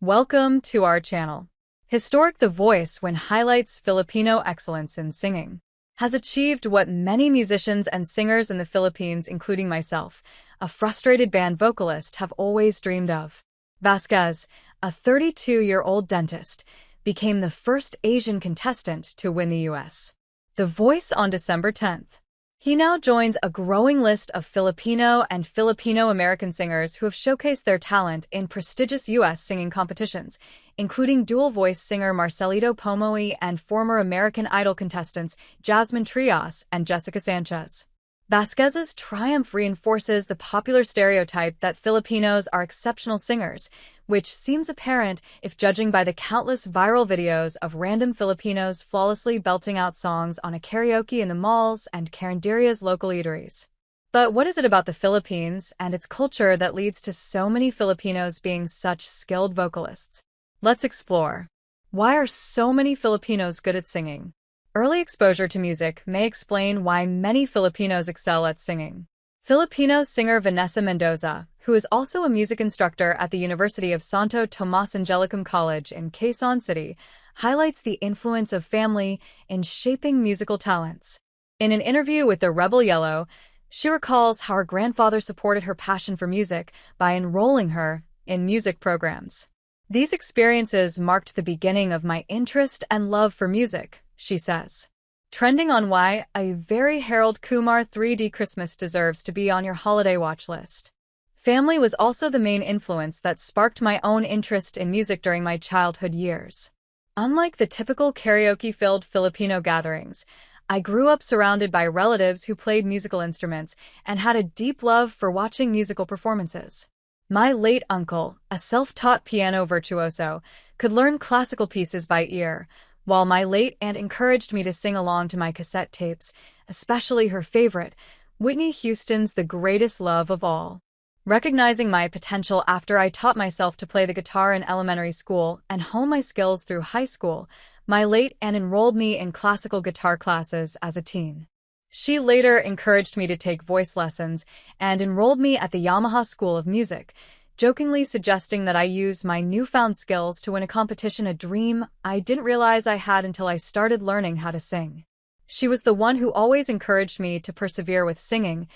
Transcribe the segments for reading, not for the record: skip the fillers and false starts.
Welcome to our channel. Historic The Voice, when highlights Filipino excellence in singing, has achieved what many musicians and singers in the Philippines, including myself, a frustrated band vocalist, have always dreamed of. Vasquez, a 32-year-old dentist, became the first Asian contestant to win the U.S. The Voice on December 10th. He now joins a growing list of Filipino and Filipino American singers who have showcased their talent in prestigious U.S. singing competitions, including dual-voice singer Marcelito Pomoy and former American Idol contestants Jasmine Trias and Jessica Sanchez. Vasquez's triumph reinforces the popular stereotype that Filipinos are exceptional singers, which seems apparent if judging by the countless viral videos of random Filipinos flawlessly belting out songs on a karaoke in the malls and carinderia's local eateries. But what is it about the Philippines and its culture that leads to so many Filipinos being such skilled vocalists? Let's explore. Why are so many Filipinos good at singing? Early exposure to music may explain why many Filipinos excel at singing. Filipino singer Vanessa Mendoza, who is also a music instructor at the University of Santo Tomas Angelicum College in Quezon City, highlights the influence of family in shaping musical talents. In an interview with the Rebel Yellow, she recalls how her grandfather supported her passion for music by enrolling her in music programs. These experiences marked the beginning of my interest and love for music, she says. Trending on why a very Harold Kumar 3D Christmas deserves to be on your holiday watch list. Family was also the main influence that sparked my own interest in music during my childhood years. Unlike the typical karaoke-filled Filipino gatherings, I grew up surrounded by relatives who played musical instruments and had a deep love for watching musical performances. My late uncle, a self-taught piano virtuoso, could learn classical pieces by ear, while my late aunt encouraged me to sing along to my cassette tapes, especially her favorite, Whitney Houston's The Greatest Love of All. Recognizing my potential after I taught myself to play the guitar in elementary school and hone my skills through high school, my late aunt enrolled me in classical guitar classes as a teen. She later encouraged me to take voice lessons and enrolled me at the Yamaha School of Music, jokingly suggesting that I use my newfound skills to win a competition, a dream I didn't realize I had until I started learning how to sing. She was the one who always encouraged me to persevere with singing,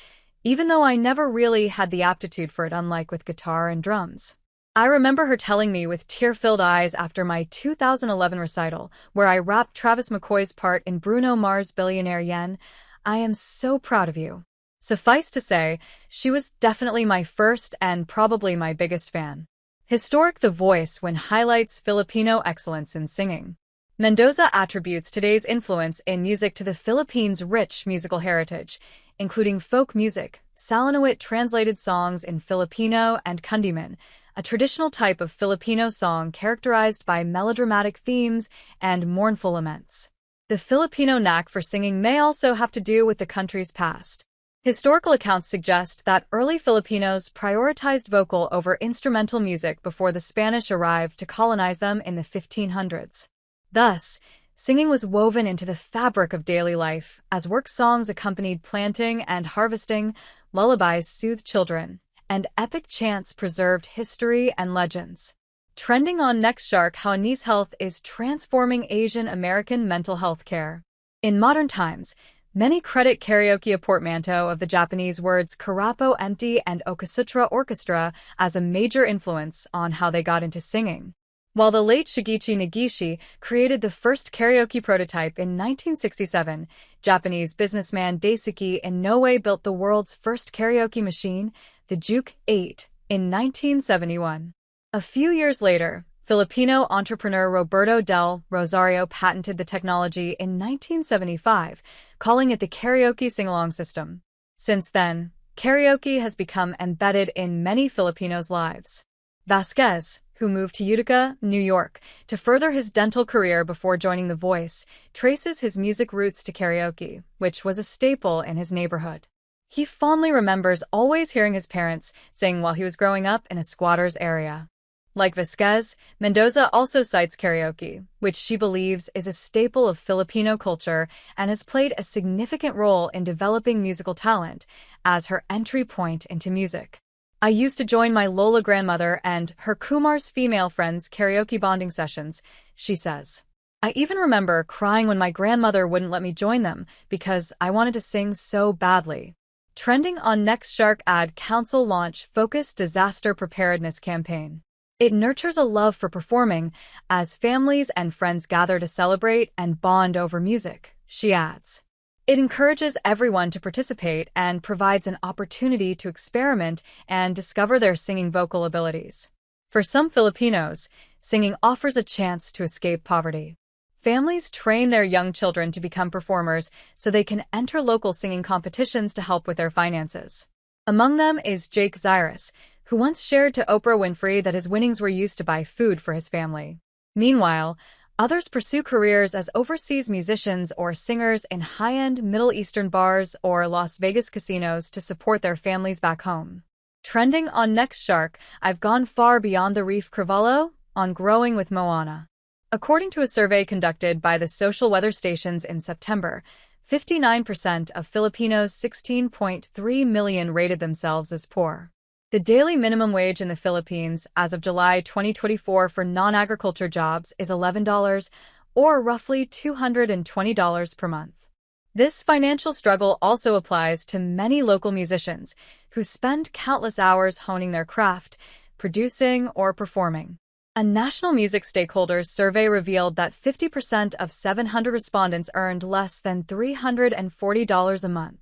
even though I never really had the aptitude for it, unlike with guitar and drums. I remember her telling me with tear-filled eyes after my 2011 recital, where I rapped Travis McCoy's part in Bruno Mars' Billionaire Yen, "I am so proud of you." Suffice to say, she was definitely my first and probably my biggest fan. Historic The Voice, when highlights Filipino excellence in singing. Mendoza attributes today's influence in music to the Philippines' rich musical heritage, including folk music, salinawit translated songs in Filipino, and kundiman, a traditional type of Filipino song characterized by melodramatic themes and mournful laments. The Filipino knack for singing may also have to do with the country's past. Historical accounts suggest that early Filipinos prioritized vocal over instrumental music before the Spanish arrived to colonize them in the 1500s. Thus, singing was woven into the fabric of daily life, as work songs accompanied planting and harvesting, lullabies soothed children, and epic chants preserved history and legends. Trending on Next Shark, how Nice Health is transforming Asian American mental health care. In modern times, many credit karaoke, a portmanteau of the Japanese words karapo empty and okasutra orchestra, as a major influence on how they got into singing. While the late Shigechi Negishi created the first karaoke prototype in 1967, Japanese businessman Daisuke Inoue built the world's first karaoke machine, the Juke 8, in 1971. A few years later, Filipino entrepreneur Roberto del Rosario patented the technology in 1975, calling it the karaoke sing-along system. Since then, karaoke has become embedded in many Filipinos' lives. Vasquez, who moved to Utica, New York, to further his dental career before joining The Voice, traces his music roots to karaoke, which was a staple in his neighborhood. He fondly remembers always hearing his parents sing while he was growing up in a squatter's area. Like Vasquez, Mendoza also cites karaoke, which she believes is a staple of Filipino culture and has played a significant role in developing musical talent, as her entry point into music. I used to join my Lola grandmother and her Kumar's female friends' karaoke bonding sessions, she says. I even remember crying when my grandmother wouldn't let me join them because I wanted to sing so badly. Trending on Next Shark ad council launch focused disaster preparedness campaign. It nurtures a love for performing as families and friends gather to celebrate and bond over music, she adds. It encourages everyone to participate and provides an opportunity to experiment and discover their singing vocal abilities. For some Filipinos, singing offers a chance to escape poverty. Families train their young children to become performers so they can enter local singing competitions to help with their finances. Among them is Jake Zyrus, who once shared to Oprah Winfrey that his winnings were used to buy food for his family. Meanwhile, others pursue careers as overseas musicians or singers in high-end Middle Eastern bars or Las Vegas casinos to support their families back home. Trending on Next Shark, I've gone far beyond the reef Crevallo on Growing with Moana. According to a survey conducted by the social weather stations in September, 59% of Filipinos 16.3 million rated themselves as poor. The daily minimum wage in the Philippines as of July 2024 for non-agriculture jobs is $11, or roughly $220 per month. This financial struggle also applies to many local musicians who spend countless hours honing their craft, producing, or performing. A national music stakeholders survey revealed that 50% of 700 respondents earned less than $340 a month.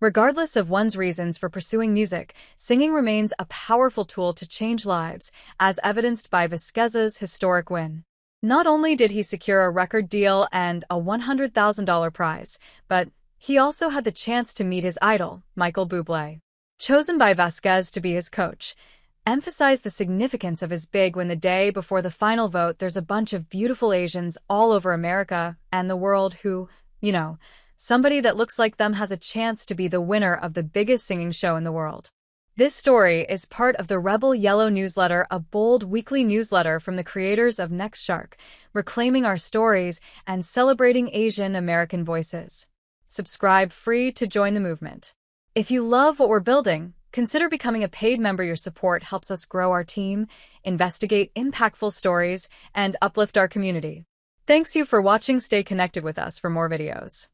Regardless of one's reasons for pursuing music, singing remains a powerful tool to change lives, as evidenced by Vasquez's historic win. Not only did he secure a record deal and a $100,000 prize, but he also had the chance to meet his idol, Michael Bublé. Chosen by Vasquez to be his coach, emphasized the significance of his big win the day before the final vote. There's a bunch of beautiful Asians all over America and the world who, somebody that looks like them has a chance to be the winner of the biggest singing show in the world. This story is part of the Rebel Yellow newsletter, a bold weekly newsletter from the creators of Next Shark, reclaiming our stories and celebrating Asian American voices. Subscribe free to join the movement. If you love what we're building, consider becoming a paid member. Your support helps us grow our team, investigate impactful stories, and uplift our community. Thanks you for watching. Stay connected with us for more videos.